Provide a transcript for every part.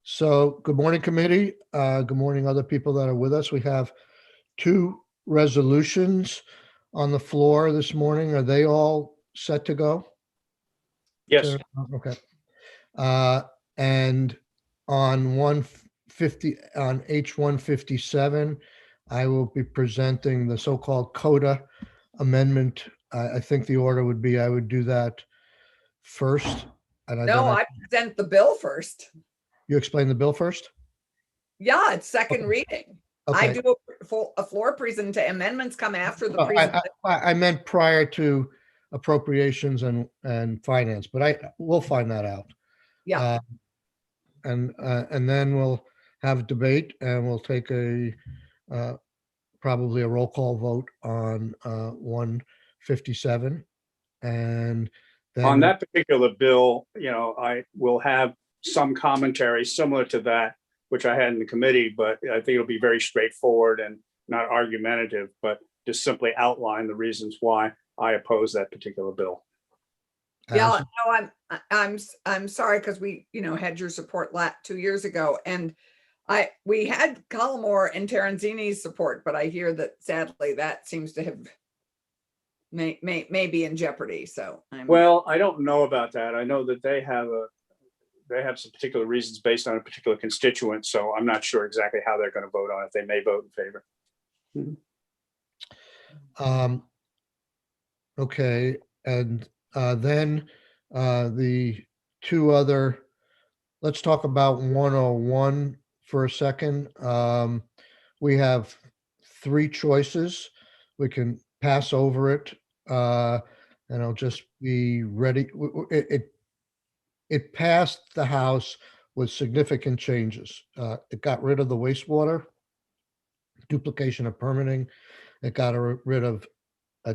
So, good morning, committee. Good morning, other people that are with us. We have two resolutions on the floor this morning. Are they all set to go? Yes, Okay. Uh, And on 150, on H-157, I will be presenting the so-called CODA amendment. I think the order would be I would do that first. And No, I present the bill first. You explain the bill first? Yeah, it's second reading. I Okay. do a floor presentation. Amendments come after the Oh, presentation. I meant prior to appropriations and finance, but we'll find that out. Yeah, And then we'll have a debate and we'll take uh, probably a roll call vote on 157. And on then, that particular bill, I will have some commentary similar to that, which I had in the committee, but I think it'll be very straightforward and not argumentative, but just simply outline the reasons why I oppose that particular bill. yeah. No, I'm sorry because we had your support 2 years ago, and we had Collmore and Terenzini's support, but I hear that sadly that seems to have may be in jeopardy. So Well, I don't know about that. I know that they have some particular reasons based on a particular constituent, so I'm not sure exactly how they're going to vote on it. They may vote in favor. Okay, and then the two other, let's talk about 101 for a second. We have three choices. We can pass over it, and I'll just be ready. It passed the House with significant changes. It got rid of the wastewater, duplication of permitting. It got rid of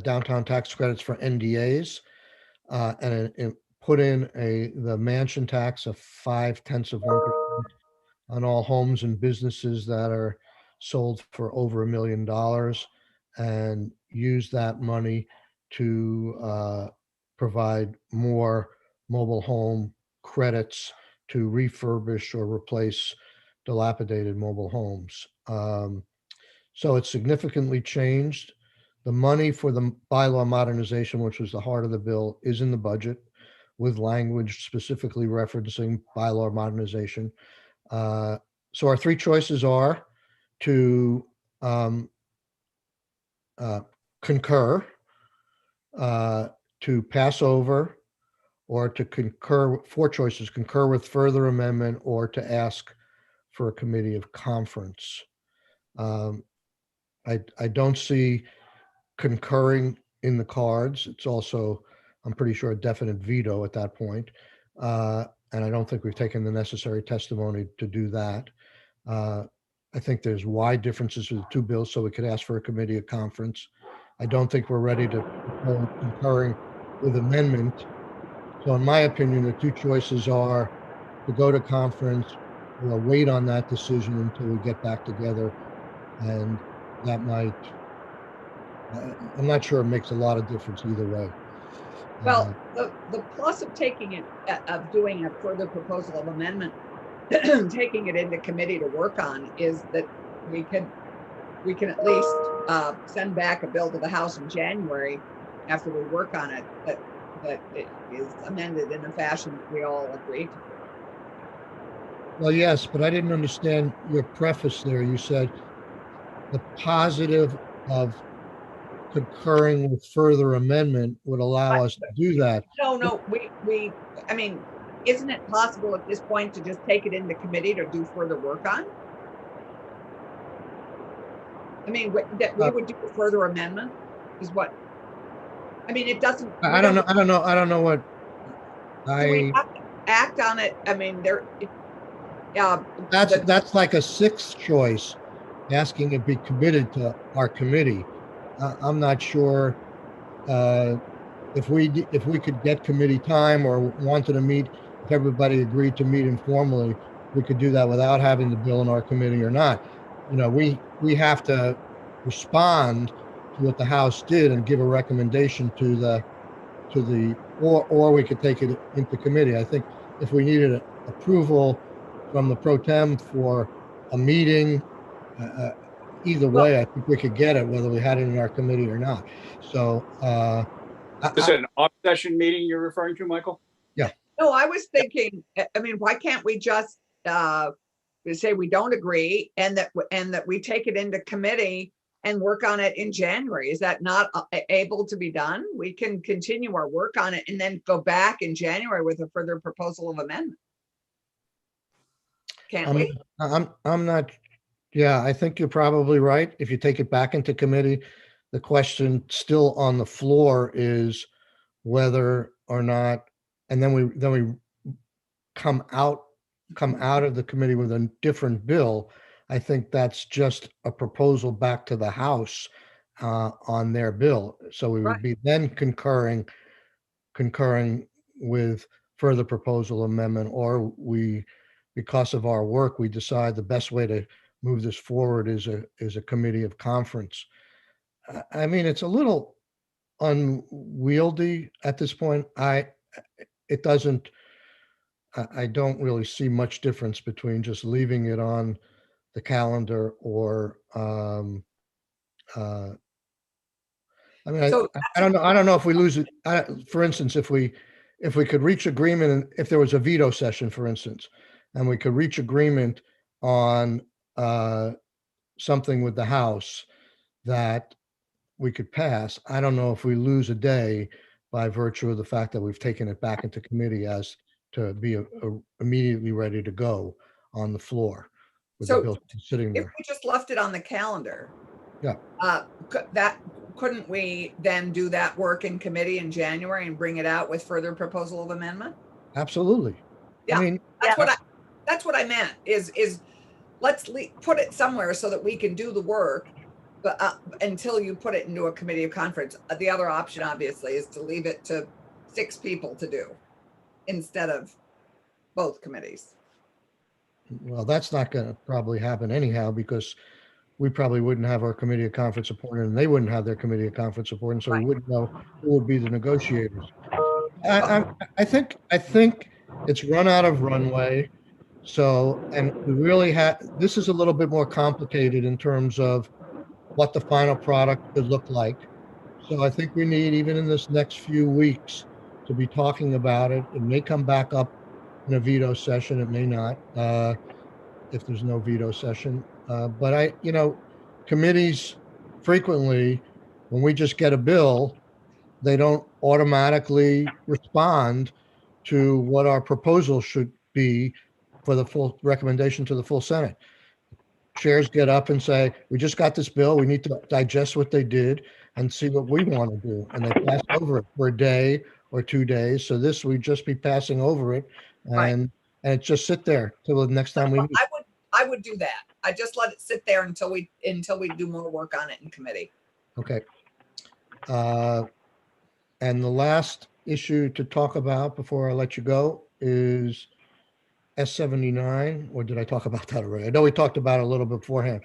downtown tax credits for NDAs, and it put in the mansion tax of 0.5% on all homes and businesses that are sold for over $1 million, and use that money to provide more mobile home credits to refurbish or replace dilapidated mobile homes. So it's significantly changed. The money for the bylaw modernization, which was the heart of the bill, is in the budget with language specifically referencing bylaw modernization. So our three choices are to concur, to pass over, or to concur. Four choices: concur with further amendment, or to ask for a committee of conference. I don't see concurring in the cards. It's also, I'm pretty sure, a definite veto at that point. And I don't think we've taken the necessary testimony to do that. I think there's wide differences with the two bills, so we could ask for a committee of conference. I don't think we're ready to concurring with amendment. So in my opinion, the two choices are to go to conference or wait on that decision until we get back together. And that might, I'm not sure it makes a lot of difference either way. well, the plus of doing a further proposal of amendment, taking it into committee to work on, is that we can at least send back a bill to the House in January after we work on it that it is amended in a fashion that we all agree to. Well, yes, but I didn't understand your preface there. You said the positive of concurring with further amendment would allow us to do that. No, I mean, isn't it possible at this point to just take it into committee to do further work on? I mean, that we would do a further amendment is what, I mean, it doesn't. I don't know what we have to act on it. I mean, that's like a sixth choice, asking it be committed to our committee. I'm not sure if we could get committee time or wanted to meet, if everybody agreed to meet informally, we could do that without having the bill in our committee or not. We have to respond to what the House did and give a recommendation or we could take it into committee. I think if we needed approval from the pro tem for a meeting. Either way, I think we could get it, whether we had it in our committee or not. So, Is it an off session meeting you're referring to, Michael? No, I was thinking, I mean, why can't we just say we don't agree and that we take it into committee and work on it in January? Is that not able to be done? We can continue our work on it and then go back in January with a further proposal of amendment. Can't we? I'm not, yeah, I think you're probably right. If you take it back into committee, the question still on the floor is whether or not, and then we come out of the committee with a different bill. I think that's just a proposal back to the House on their bill. So we would be then concurring with further proposal amendment, or we, because of our work, we decide the best way to move this forward is a committee of conference. I mean, it's a little unwieldy at this point. It doesn't, I don't really see much difference between just leaving it on the calendar or, I mean, So I don't know. I don't know if we lose it. For instance, if we could reach agreement, and if there was a veto session, for instance, and we could reach agreement on something with the House that we could pass, I don't know if we lose a day by virtue of the fact that we've taken it back into committee as to be immediately ready to go on the floor with the So bill sitting if there. we just left it on the calendar, Yeah. couldn't we then do that work in committee in January and bring it out with further proposal of amendment? Absolutely. Yeah. I mean, That's what I meant is let's put it somewhere so that we can do the work, but until you put it into a committee of conference. The other option obviously is to leave it to 6 people to do instead of both committees. well, that's not going to probably happen anyhow, because we probably wouldn't have our committee of conference appointed, and they wouldn't have their committee of conference appointed, so we Right. wouldn't know who would be the negotiators. I think it's run out of runway. So, and we really this is a little bit more complicated in terms of what the final product could look like. So I think we need, even in this next few weeks, to be talking about it. It may come back up in a veto session. It may not, if there's no veto session. But committees frequently, when we just get a bill, they don't automatically respond to what our proposal should be for the full recommendation to the full Senate. Chairs get up and say, we just got this bill. We need to digest what they did and see what we want to do. And they pass over it for a day or 2 days. So this, we'd just be passing over it Right. and it just sit there till the next time we meet. I would do that. I just let it sit there until we do more work on it in committee. Okay. And the last issue to talk about before I let you go is S79, or did I talk about that already? I know we talked about it a little bit beforehand.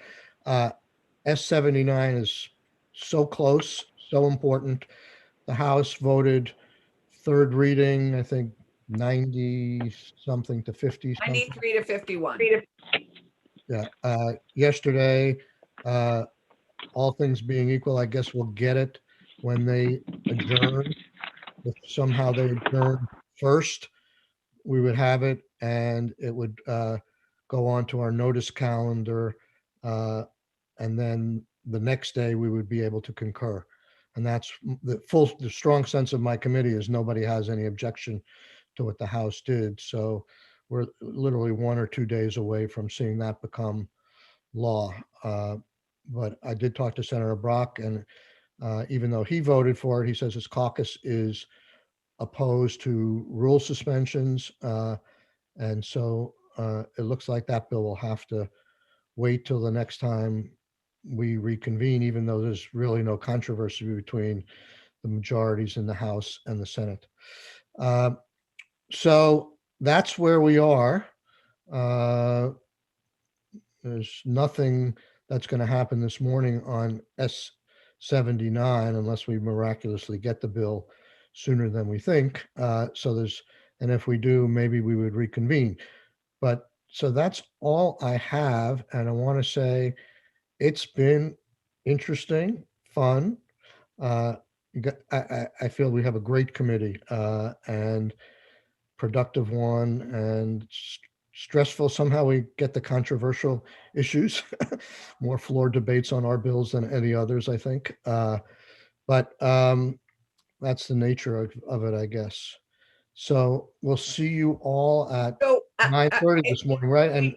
S79 is so close, so important. The House voted third reading, I think 90 something to 50 something. 93 to 51. Yeah. Yesterday, all things being equal, I guess we'll get it when they adjourn. If somehow they adjourn first, we would have it, and it would go on to our notice calendar. And then the next day we would be able to concur. And that's the strong sense of my committee is nobody has any objection to what the House did. So we're literally 1 or 2 days away from seeing that become law. But I did talk to Senator Brock, and even though he voted for it, he says his caucus is opposed to rule suspensions. And so it looks like that bill will have to wait till the next time we reconvene, even though there's really no controversy between the majorities in the House and the Senate. So that's where we are. There's nothing that's going to happen this morning on S79 unless we miraculously get the bill sooner than we think. And if we do, maybe we would reconvene. But so that's all I have. And I want to say it's been interesting, fun. I feel we have a great committee and productive one and stressful. Somehow we get the controversial issues, more floor debates on our bills than any others, I think. But that's the nature of it, I guess. So we'll see you all at So 9:30 this morning, right? And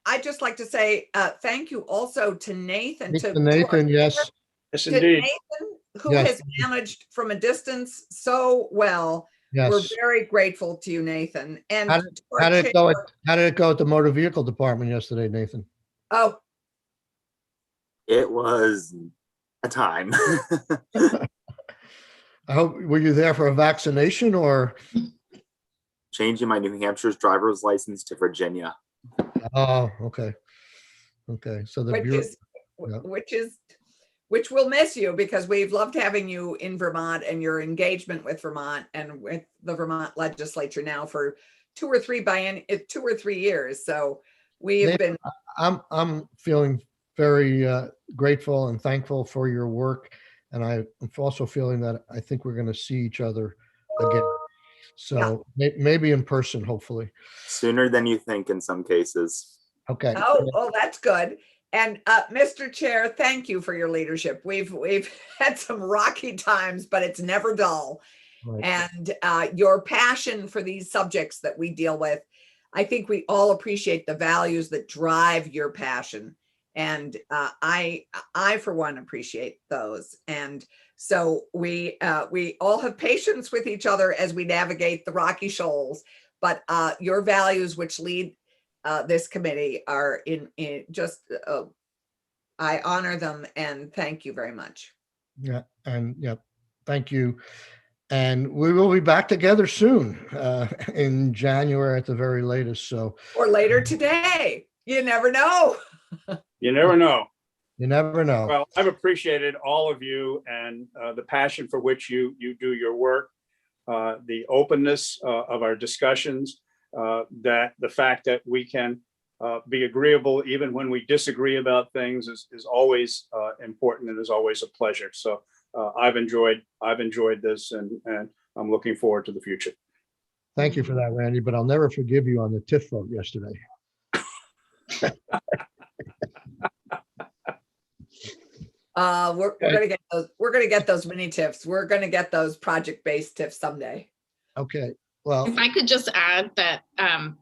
I'd just like to say thank you also to Nathan, to Nathan, yes, Yes, to indeed. Nathan, who Yes. has managed from a distance so well. We're yes. very grateful to you, Nathan. And How to did, our how did it go? chair- How did it go at the motor vehicle department yesterday, Nathan? Oh, It was a time. I hope, were you there for a vaccination or? Changing my New Hampshire's driver's license to Virginia. Oh, okay. Okay, so the which Bureau, is, yeah. which we'll miss you, because we've loved having you in Vermont and your engagement with Vermont and with the Vermont legislature now for 2 or 3 years. So we have Nathan, been, I'm feeling very grateful and thankful for your work. And I'm also feeling that I think we're going to see each other again. So maybe in person, hopefully. Sooner than you think in some cases. Okay. oh, that's good. And Mr. Chair, thank you for your leadership. We've had some rocky times, but it's never dull. Right. And your passion for these subjects that we deal with, I think we all appreciate the values that drive your passion. And I for one appreciate those. And so we all have patience with each other as we navigate the rocky shoals. But your values, which lead this committee, are in just I honor them and thank you very much. Yeah. And yeah, thank you. And we will be back together soon in January at the very latest. So, Or later today. You never know. You never know. you never know. Well, I've appreciated all of you and the passion for which you do your work, the openness of our discussions, that the fact that we can be agreeable even when we disagree about things is always important and is always a pleasure. So I've enjoyed this and I'm looking forward to the future. Thank you for that, Randy, but I'll never forgive you on the TIF vote yesterday. We're gonna get those. We're gonna get those mini TIFs. We're gonna get those project-based TIFs someday. Okay, well, If I could just add that I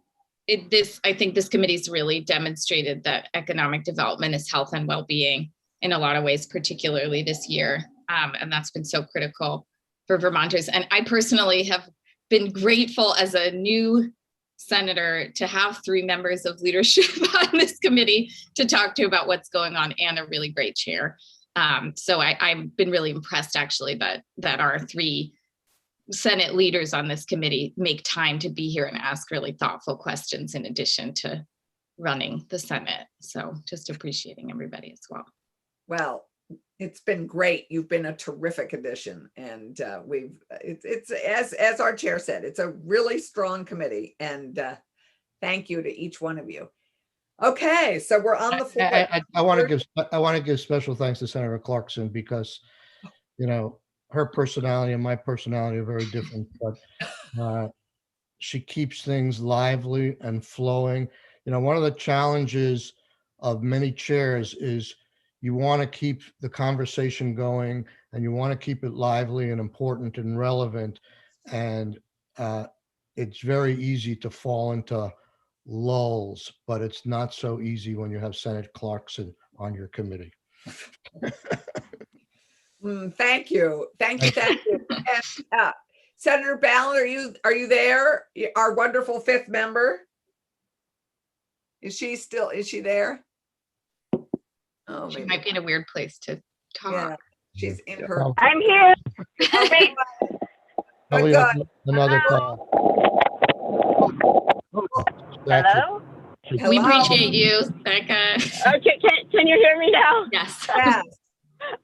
think this committee's really demonstrated that economic development is health and well-being in a lot of ways, particularly this year. And that's been so critical for Vermonters. And I personally have been grateful as a new senator to have 3 members of leadership on this committee to talk to about what's going on, and a really great chair. So I've been really impressed actually that our 3 Senate leaders on this committee make time to be here and ask really thoughtful questions in addition to running the Senate. So just appreciating everybody as well. Well, it's been great. You've been a terrific addition, and it's as our chair said, it's a really strong committee, and thank you to each one of you. Okay, so we're on the floor. I want to give special thanks to Senator Clarkson because, you know, her personality and my personality are very different, but she keeps things lively and flowing. You know, one of the challenges of many chairs is you want to keep the conversation going and you want to keep it lively and important and relevant. And it's very easy to fall into lulls, but it's not so easy when you have Senator Clarkson on your committee. Thank you. Thank you. And Senator Ballard, are you there? Our wonderful 5th member. Is she there? Oh, She maybe. might be in a weird place to talk. Yeah, she's in her. I'm here. Okay. Probably Good. another call. That's it. Hello? We Hello? appreciate you, Becca. Okay, can you hear me now? Yes. Yes.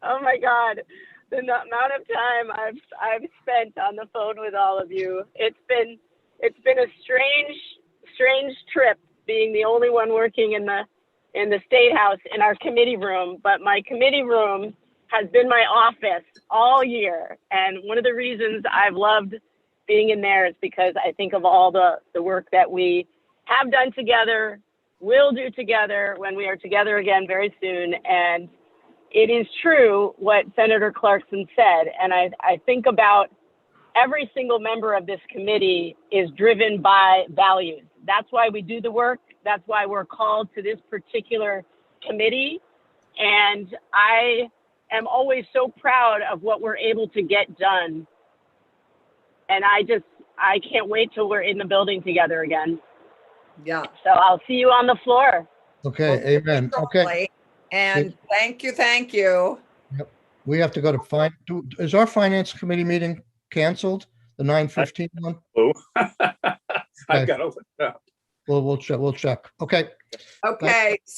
Oh my God, the amount of time I've spent on the phone with all of you. It's been a strange trip being the only one working in the State House in our committee room, but my committee room has been my office all year. And one of the reasons I've loved being in there is because I think of all the work that we have done together, will do together when we are together again very soon. And it is true what Senator Clarkson said. And I think about every single member of this committee is driven by values. That's why we do the work. That's why we're called to this particular committee. And I am always so proud of what we're able to get done. And I can't wait till we're in the building together again. Yeah. So I'll see you on the floor. Okay, Well, amen. Okay, shortly. And thank you. we have to go to is our finance committee meeting canceled? The 9:15 one? Oh, Okay. I've got to look it up. We'll check. Okay. Okay.